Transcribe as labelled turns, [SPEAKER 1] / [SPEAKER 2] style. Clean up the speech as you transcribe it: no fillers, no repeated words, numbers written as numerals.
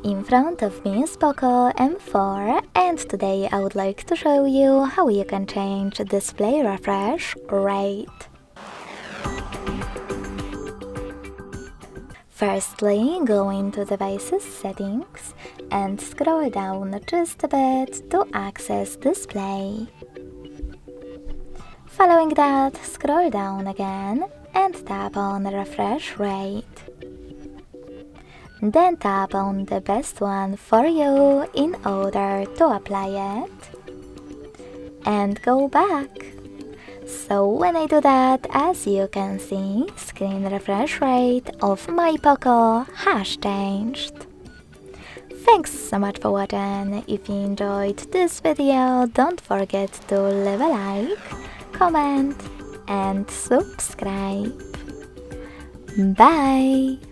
[SPEAKER 1] In front of me is POCO M4, and today I would like to show you how you can change display refresh rate. Firstly, go into Devices Settings and scroll down just a bit to access Display. Following that, scroll down again and tap on Refresh Rate. Then tap on the best one for you in order to apply it. And go back. So when I do that, as you can see, screen refresh rate of my POCO has changed. Thanks so much for watching. If you enjoyed this video, don't forget to leave a like, comment and subscribe. Bye!